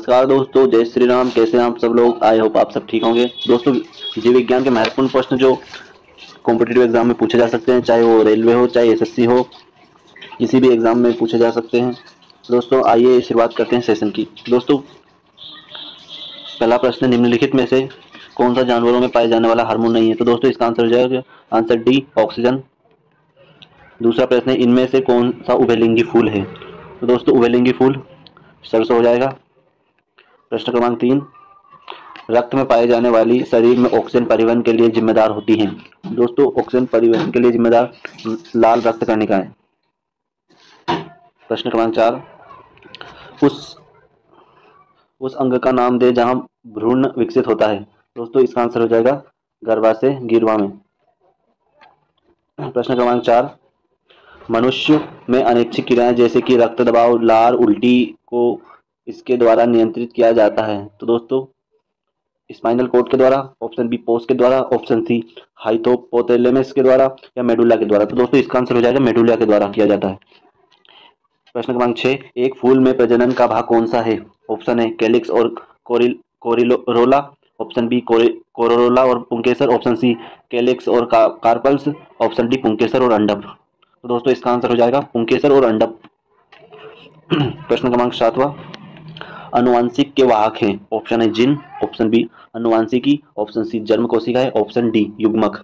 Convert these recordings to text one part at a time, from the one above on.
नमस्कार दोस्तों, जय श्री राम। कैसे हैं आप सब लोग? आई होप आप सब ठीक होंगे। दोस्तों, जीव विज्ञान के महत्वपूर्ण प्रश्न जो कॉम्पिटिटिव एग्जाम में पूछे जा सकते हैं, चाहे वो रेलवे हो, चाहे एसएससी हो, किसी भी एग्जाम में पूछे जा सकते हैं। दोस्तों आइए शुरुआत करते हैं सेशन की। दोस्तों, पहला प्रश्न, निम्नलिखित में से कौन सा जानवरों में पाए जाने वाला हार्मोन नहीं है? तो दोस्तों इसका आंसर हो जाएगा आंसर डी, ऑक्सीजन। दूसरा प्रश्न है, इनमें से कौन सा उभयलिंगी फूल है? तो दोस्तों उभयलिंगी फूल सरसों हो जाएगा। प्रश्न क्रमांक 3, रक्त में पाए जाने वाली शरीर में ऑक्सीजन परिवहन के लिए जिम्मेदार होती हैं? दोस्तों ऑक्सीजन परिवहन के लिए जिम्मेदार लाल रक्त कणिका है। प्रश्न क्रमांक 4, उस अंग का नाम दे जहां भ्रूण विकसित होता है? दोस्तों इसका आंसर हो जाएगा गर्भाशय गिरवा में। प्रश्न क्रमांक 4, मनुष्य में अनैच्छिक क्रियाएं जैसे कि रक्त दबाव, लार, उल्टी को इसके द्वारा नियंत्रित किया जाता है? तो दोस्तों स्पाइनल कोड के द्वारा, ऑप्शन बी पोस्ट के द्वारा, ऑप्शन सी हाइपोथैलेमस के द्वारा, या मेडुला के द्वारा। तो दोस्तों इसका आंसर हो जाएगा मेडुला के द्वारा किया जाता है। प्रश्न क्रमांक 6, एक फूल में प्रजनन का भाग कौन सा है? ऑप्शन है कैलिक्स और कोरिलोला, ऑप्शन बी कोरोला और पुंकेसर, ऑप्शन सी कैलिक्स और कार्पल्स, ऑप्शन डी पुंकेसर और अंडप। तो दोस्तों इसका आंसर हो जाएगा पुंकेसर और अंडप। प्रश्न क्रमांक 7वां, अनुवांशिक के वाहक हैं? ऑप्शन है जीन, ऑप्शन बी अनुवांशिकी, ऑप्शन सी जन्म कोशिकाएं, ऑप्शन डी युग्मक।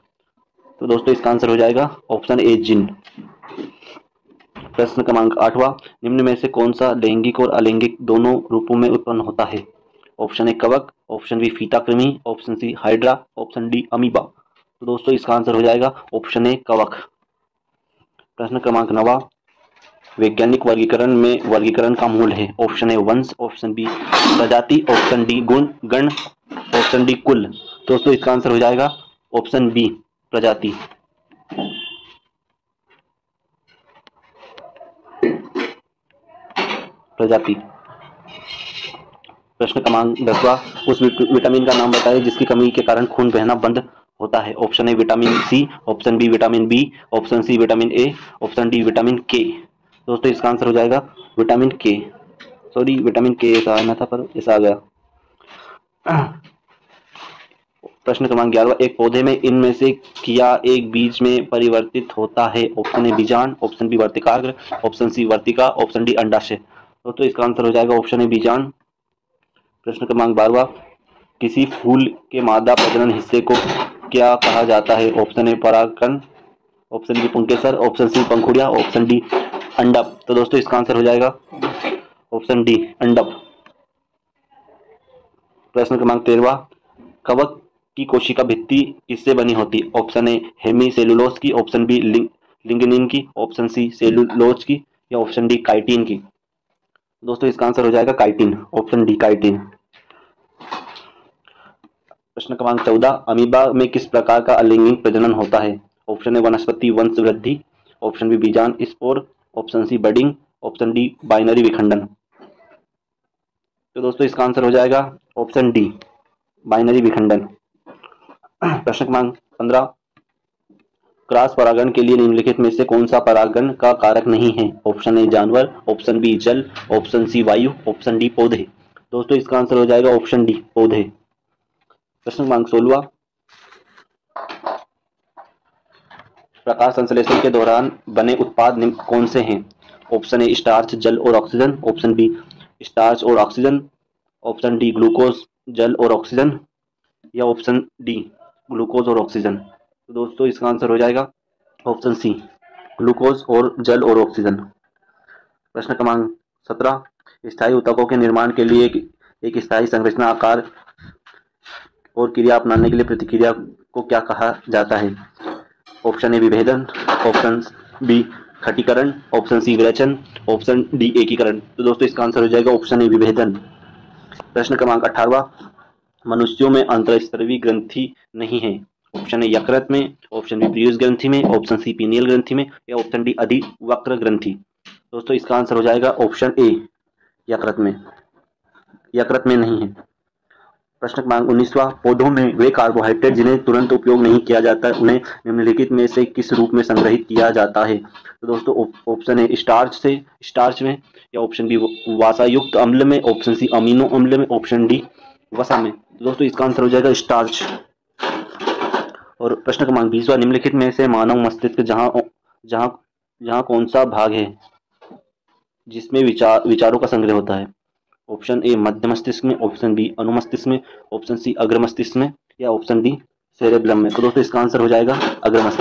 तो दोस्तों इसका आंसर हो जाएगा ऑप्शन ए जीन। प्रश्न क्रमांक 8वां, निम्न में से कौन सा लैंगिक और अलैंगिक दोनों रूपों में उत्पन्न होता है? ऑप्शन ए कवक, ऑप्शन बी फीता कृमि, option C hydra, option D amoeba. तो दोस्तों इसका आंसर हो जाएगा ऑप्शन ए कवक। प्रश्न क्रमांक 9वां, वैज्ञानिक वर्गीकरण में वर्गीकरण का मूल है? ऑप्शन ए वंश, ऑप्शन बी प्रजाति, ऑप्शन डी गुण गण, ऑप्शन डी कुल। दोस्तों इसका आंसर हो जाएगा ऑप्शन बी प्रजाति। प्रजाति। प्रश्न क्रमांक 10वां, उस विटामिन का नाम बताइए जिसकी कमी के कारण खून बहना बंद होता है? Option A vitamin C, option B vitamin B, option C vitamin A, option D vitamin K. दोस्तों इसका आंसर हो जाएगा विटामिन के। सॉरी, विटामिन के ऐसा आना था पर ऐसा आ गया। प्रश्न क्रमांक 11, एक पौधे में इनमें से किया एक बीज में परिवर्तित होता है? ऑप्शन ए बीजांड, ऑप्शन बी वर्तिकाग्र, ऑप्शन सी वर्तिका, ऑप्शन डी अंडाशय। दोस्तों इसका आंसर हो जाएगा ऑप्शन ए बीजांड। प्रश्न क्रमांक 12, किसी फूल के मादा प्रजनन हिस्से को क्या कहा जाता है? ऑप्शन ए परागकण, ऑप्शन बी पुंकेसर, ऑप्शन सी पंखुड़िया, ऑप्शन डी अंडप। तो दोस्तों इसका आंसर हो जाएगा ऑप्शन डी अंडप। प्रश्न क्रमांक 13, कवक की कोशिका भित्ति किससे बनी होती? ऑप्शन ए हेमी सेलुलोज की, ऑप्शन बी लिग्निन की, ऑप्शन सी सेलुलोज की, या ऑप्शन डी काइटिन की। दोस्तों इसका आंसर हो जाएगा काइटिन, ऑप्शन डी काइटिन। प्रश्न क्रमांक 14, अमीबा में किस प्रकार का अलैंगिक प्रजनन होता है? ऑप्शन ए वनस्पति वंश वृद्धि, ऑप्शन बी बीजांड spore, option C budding, option D binary विखंडन। तो दोस्तों इसका आंसर हो जाएगा ऑप्शन डी बाइनरी विखंडन। प्रश्न क्रमांक 15, क्रॉस परागण के लिए निम्नलिखित में से कौन सा परागण का कारक नहीं है? ऑप्शन ए जानवर, ऑप्शन बी जल, ऑप्शन सी वायु, ऑप्शन डी पौधे। दोस्तों इसका आंसर हो जाएगा ऑप्शन डी पौधे। प्रश्न क्रमांक 16, प्रकाश संश्लेषण के दौरान बने उत्पाद कौन से हैं? ऑप्शन ए स्टार्च, जल और ऑक्सीजन, ऑप्शन बी स्टार्च और ऑक्सीजन, ऑप्शन डी ग्लूकोज, जल और ऑक्सीजन, या ऑप्शन डी ग्लूकोज और ऑक्सीजन। तो दोस्तों इसका आंसर हो जाएगा ऑप्शन सी ग्लूकोज और जल और ऑक्सीजन। प्रश्न क्रमांक 17, स्थायी ऊतकों के निर्माण के लिए एक स्थायी संरचना, आकार और क्रिया अपनाने के लिए प्रतिक्रिया को क्या कहा जाता है? ऑप्शन ए विभेदन, ऑप्शन बी खटीकरण, ऑप्शन सी विरेचन, ऑप्शन डी एकीकरण। तो दोस्तों इसका आंसर हो जाएगा ऑप्शन ए विभेदन। प्रश्न क्रमांक 18, मनुष्यों में अंतःस्रावी ग्रंथि नहीं है? ऑप्शन ए यकृत में, ऑप्शन बी पीयूष ग्रंथि में, ऑप्शन सी पीनियल ग्रंथि में, या ऑप्शन डी अधिवक्र ग्रंथि। दोस्तों इसका आंसर हो जाएगा ऑप्शन ए यकृत में। यकृत में नहीं है। प्रश्न क्रमांक 19वां, पौधों में वे कार्बोहाइड्रेट जिन्हें तुरंत उपयोग नहीं किया जाता है उन्हें निम्नलिखित में से किस रूप में संग्रहित किया जाता है? तो दोस्तों ऑप्शन है स्टार्च में, या ऑप्शन बी वसा युक्त अम्ल में, ऑप्शन सी अमीनो अम्ल में, ऑप्शन डी वसा में। तो दोस्तों इसका आंसर हो जाएगा स्टार्च। और प्रश्न क्रमांक 20वां, निम्नलिखित में से मानव मस्तिष्क जहां जहां जहां कौन सा भाग है जिसमें विचारों का संग्रह होता है? ऑप्शन ए मध्य मस्तिष्क में, ऑप्शन बी अनुमस्तिष्क में, ऑप्शन सी अग्र मस्तिष्क में, या ऑप्शन डी सेरेब्रम में। तो दोस्तों इसका आंसर हो जाएगा अग्र मस्तिष्क।